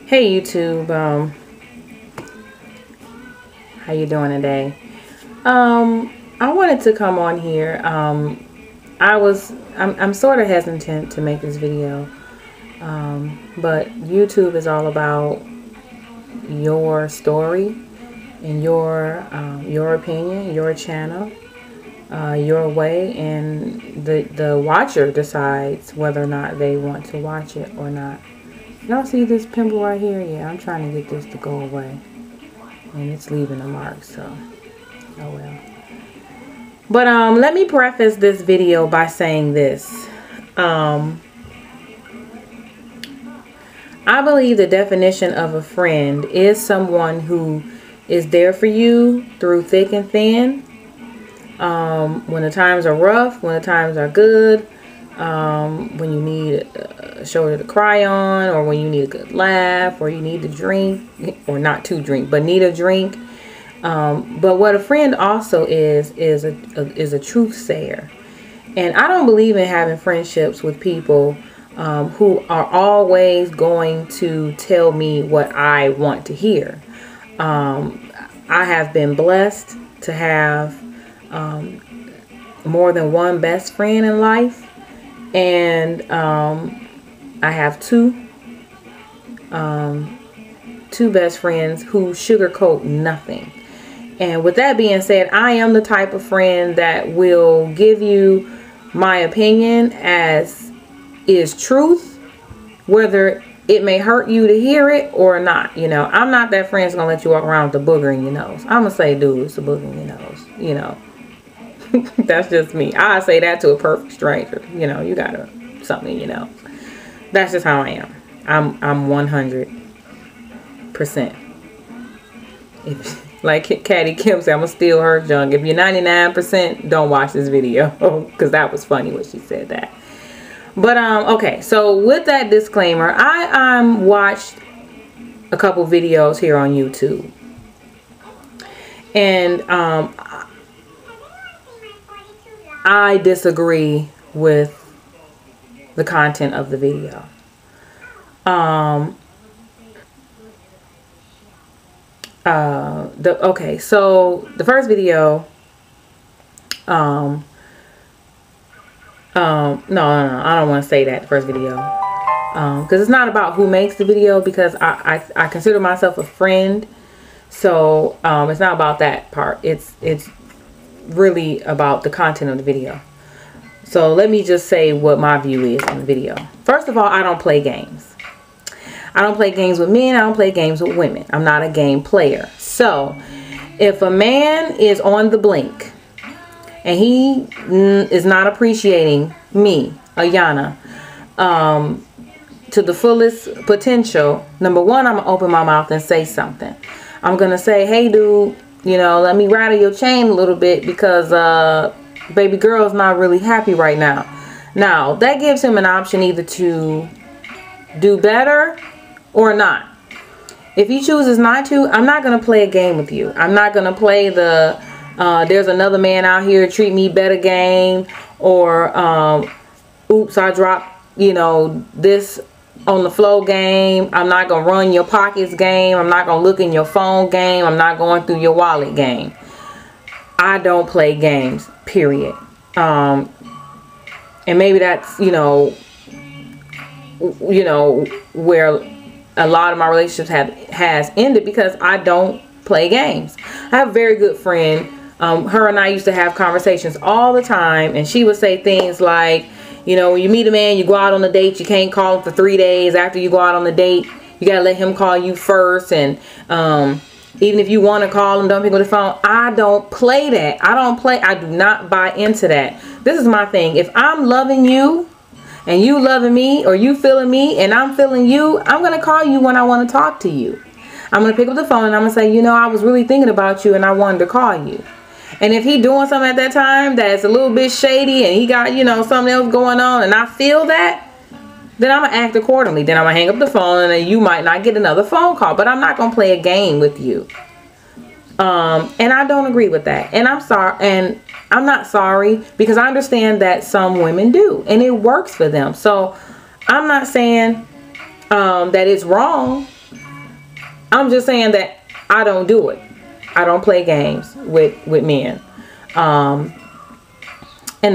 Hey YouTube, how you doing today? I wanted to come on here. I'm sort of hesitant to make this video, but YouTube is all about your story and your opinion, your channel, your way, and the watcher decides whether or not they want to watch it or not. Y'all see this pimple right here? Yeah, I'm trying to get this to go away. And it's leaving a mark, so oh well. But let me preface this video by saying this. I believe the definition of a friend is someone who is there for you through thick and thin. When the times are rough, when the times are good, when you need a shoulder to cry on, or when you need a good laugh, or you need to drink, or not to drink, but need a drink. But what a friend also is a truth sayer. And I don't believe in having friendships with people who are always going to tell me what I want to hear. I have been blessed to have more than one best friend in life. And I have two best friends who sugarcoat nothing. And with that being said, I am the type of friend that will give you my opinion as is truth, whether it may hurt you to hear it or not. You know, I'm not that friend that's gonna let you walk around with a booger in your nose. I'm gonna say, dude, it's a booger in your nose, you know. That's just me. I say that to a perfect stranger. You know, you got something, you know. That's just how I am. I'm 100%. If, like Caddy Kim said, I'm gonna steal her junk. If you're 99%, don't watch this video, because that was funny when she said that. But okay. So with that disclaimer, I watched a couple videos here on YouTube, and I disagree with the content of the video. Okay, so the first video, no, I don't want to say that, the first video, because it's not about who makes the video, because I consider myself a friend, so it's not about that part. It's really about the content of the video. So let me just say what my view is on the video. First of all, I don't play games. I don't play games with men. I don't play games with women. I'm not a game player. So if a man is on the blink and he is not appreciating me, Ayana, to the fullest potential, number one, I'm going to open my mouth and say something. I'm going to say, hey, dude, you know, let me rattle your chain a little bit, because baby girl's not really happy right now. Now, that gives him an option either to do better or not. If he chooses not to, I'm not going to play a game with you. I'm not going to play the there's another man out here, treat me better game, or oops, I dropped, you know, this on the flow game. I'm not going to run your pockets game. I'm not going to look in your phone game. I'm not going through your wallet game. I don't play games, period. And maybe that's, you know, where a lot of my relationships has ended, because I don't play games. I have a very good friend. Her and I used to have conversations all the time, and she would say things like, you know, when you meet a man, you go out on a date, you can't call him for 3 days after you go out on the date. You gotta let him call you first, and even if you want to call him, don't pick up the phone. I don't play that. I do not buy into that. This is my thing. If I'm loving you and you loving me, or you feeling me and I'm feeling you, I'm going to call you when I want to talk to you. I'm going to pick up the phone and I'm going to say, you know, I was really thinking about you and I wanted to call you. And if he doing something at that time that's a little bit shady and he got, you know, something else going on, and I feel that, then I'm going to act accordingly. Then I'm going to hang up the phone, and then you might not get another phone call. But I'm not going to play a game with you. And I don't agree with that. And I'm sorry. And I'm not sorry, because I understand that some women do. And it works for them. So I'm not saying that it's wrong. I'm just saying that I don't do it. I don't play games with men. And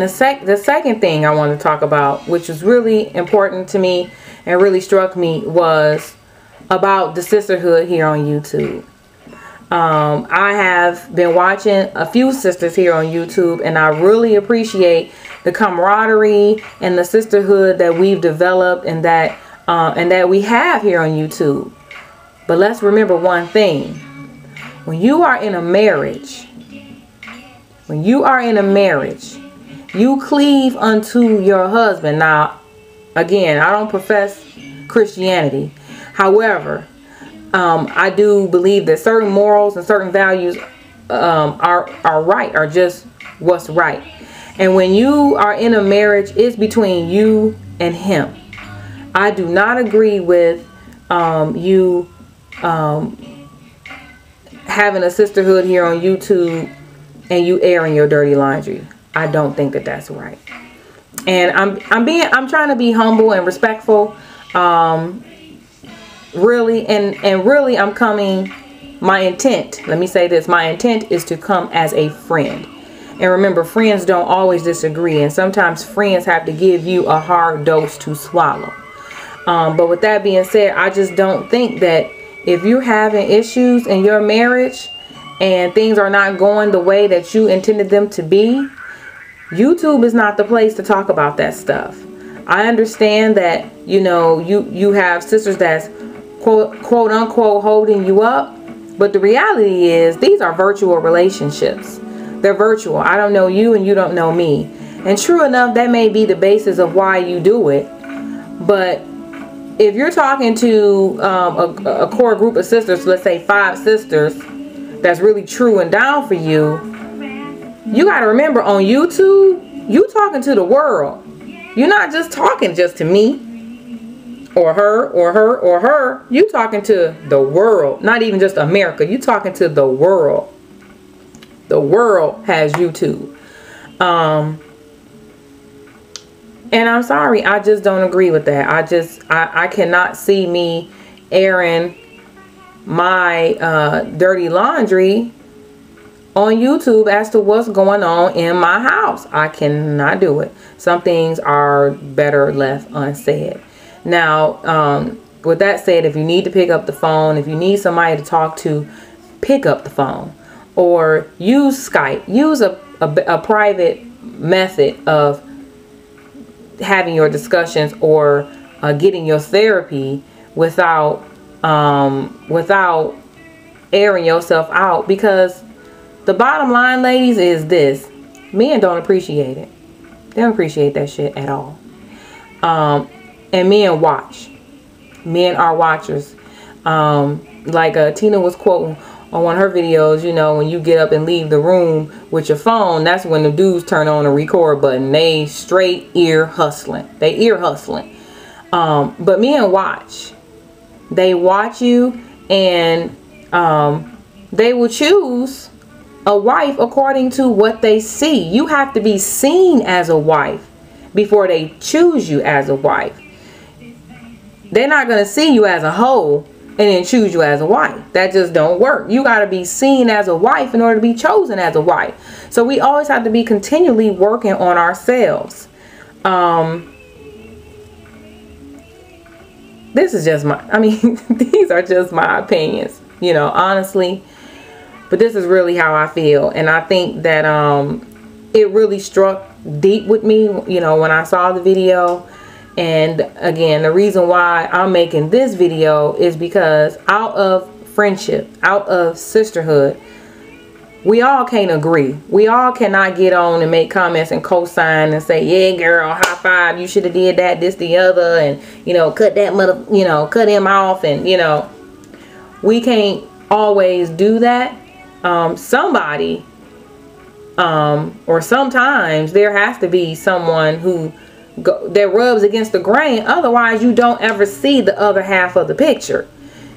the second thing I want to talk about, which was really important to me and really struck me, was about the sisterhood here on YouTube. I have been watching a few sisters here on YouTube, and I really appreciate the camaraderie and the sisterhood that we've developed and that we have here on YouTube. But let's remember one thing. When you are in a marriage, you cleave unto your husband. Now, again, I don't profess Christianity. However, I do believe that certain morals and certain values are right, are just what's right. And when you are in a marriage, it's between you and him. I do not agree with you having a sisterhood here on YouTube and you airing your dirty laundry. I don't think that that's right. And I'm trying to be humble and respectful. Really, and really, I'm coming, my intent, let me say this, my intent is to come as a friend. And remember, friends don't always disagree, and sometimes friends have to give you a hard dose to swallow. But with that being said, I just don't think that if you're having issues in your marriage and things are not going the way that you intended them to be, YouTube is not the place to talk about that stuff. I understand that, you know, you have sisters that's quote unquote holding you up, but the reality is these are virtual relationships. They're virtual. I don't know you and you don't know me. And true enough, that may be the basis of why you do it. But if you're talking to a core group of sisters, let's say 5 sisters, that's really true and down for you, you got to remember, on YouTube, you talking to the world. You're not just talking just to me or her or her or her. You talking to the world, not even just America. You talking to the world. The world has YouTube. And I'm sorry, I just don't agree with that. I cannot see me airing my dirty laundry on YouTube as to what's going on in my house. I cannot do it. Some things are better left unsaid. Now, with that said, if you need to pick up the phone, if you need somebody to talk to, pick up the phone. Or use Skype. Use a private method of having your discussions or getting your therapy without airing yourself out. Because the bottom line, ladies, is this: men don't appreciate it. They don't appreciate that shit at all. And men watch. Men are watchers. Like Tina was quoting on one of her videos, you know, when you get up and leave the room with your phone, that's when the dudes turn on the record button. They straight ear hustling. They ear hustling. But men watch. They watch you, and they will choose a wife according to what they see. You have to be seen as a wife before they choose you as a wife. They're not going to see you as a hoe and then choose you as a wife. That just don't work. You got to be seen as a wife in order to be chosen as a wife. So we always have to be continually working on ourselves. This is just these are just my opinions, you know, honestly. But this is really how I feel. And I think that it really struck deep with me, you know, when I saw the video. And again, the reason why I'm making this video is because out of friendship, out of sisterhood, we all can't agree. We all cannot get on and make comments and co-sign and say, yeah, girl, high five, you should have did that, this, the other, and, you know, cut that mother, you know, cut him off. And, you know, we can't always do that. Somebody, or sometimes there has to be someone who that rubs against the grain. Otherwise, you don't ever see the other half of the picture.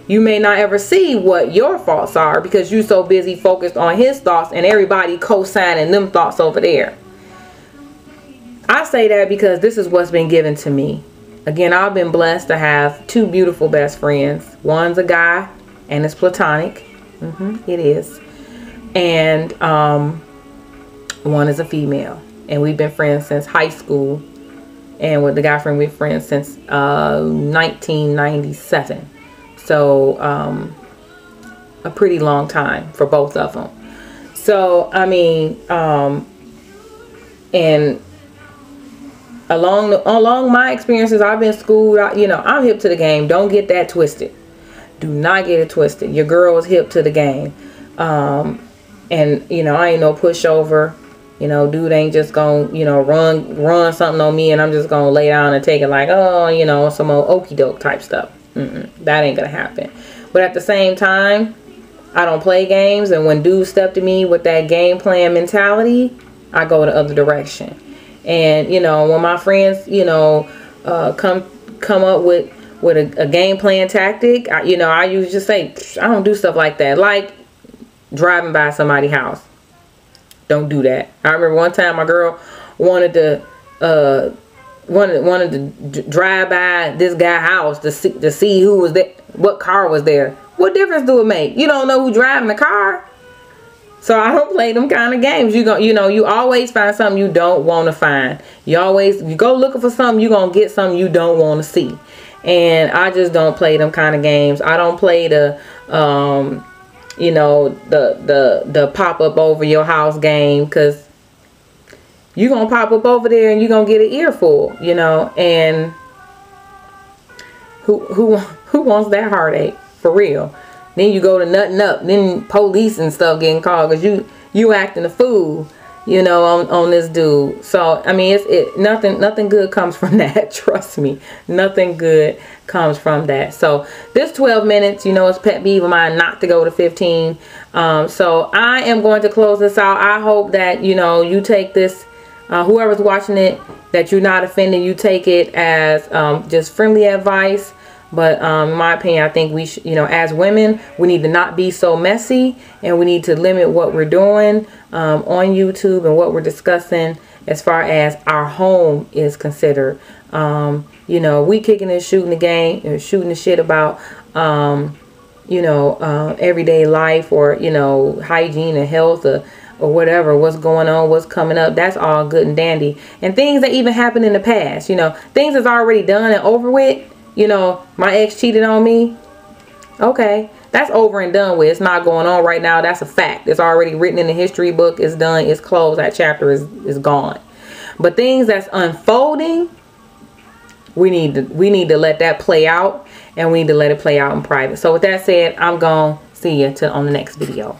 You may not ever see what your thoughts are because you're so busy focused on his thoughts and everybody co-signing them thoughts over there. I say that because this is what's been given to me. Again, I've been blessed to have 2 beautiful best friends. One's a guy and it's platonic. It is. And one is a female, and we've been friends since high school. And with the guy friend, we've been friends since 1997. So a pretty long time for both of them. So I mean, and along my experiences, I've been schooled. You know, I'm hip to the game. Don't get that twisted. Do not get it twisted. Your girl is hip to the game. And you know, I ain't no pushover. You know, dude ain't just gonna, you know, run something on me and I'm just gonna lay down and take it like, oh, you know, some old okey doke type stuff. That ain't gonna happen. But at the same time, I don't play games, and when dudes step to me with that game plan mentality, I go the other direction. And you know, when my friends, you know, come up with a game plan tactic, I usually just say, I don't do stuff like that. Like driving by somebody's house. Don't do that. I remember one time my girl wanted to drive by this guy's house to see who was there, what car was there. What difference do it make? You don't know who driving the car. So I don't play them kind of games. You always find something you don't want to find. You go looking for something, you're going to get something you don't want to see. And I just don't play them kind of games. I don't play the you know, the pop up over your house game, because you're gonna pop up over there and you're gonna get an earful, you know. And who wants that heartache, for real? Then you go to nutting up, then police and stuff getting called because you acting a fool, you know, on this dude. So I mean, nothing good comes from that. Trust me, nothing good comes from that. So this 12 minutes, you know, it's pet peeve of mine not to go to 15. So I am going to close this out. I hope that, you know, you take this, whoever's watching it, that you're not offended. You take it as just friendly advice. But in my opinion, I think we should, you know, as women, we need to not be so messy, and we need to limit what we're doing on YouTube and what we're discussing as far as our home is considered. You know, we kicking and shooting the game, shooting the shit about, you know, everyday life, or, you know, hygiene and health, or whatever, what's going on, what's coming up. That's all good and dandy. And things that even happened in the past, you know, things that's already done and over with. You know, my ex cheated on me. Okay, that's over and done with. It's not going on right now. That's a fact. It's already written in the history book. It's done. It's closed. That chapter is gone. But things that's unfolding, we need to let that play out, and we need to let it play out in private. So with that said, I'm gonna see you on the next video.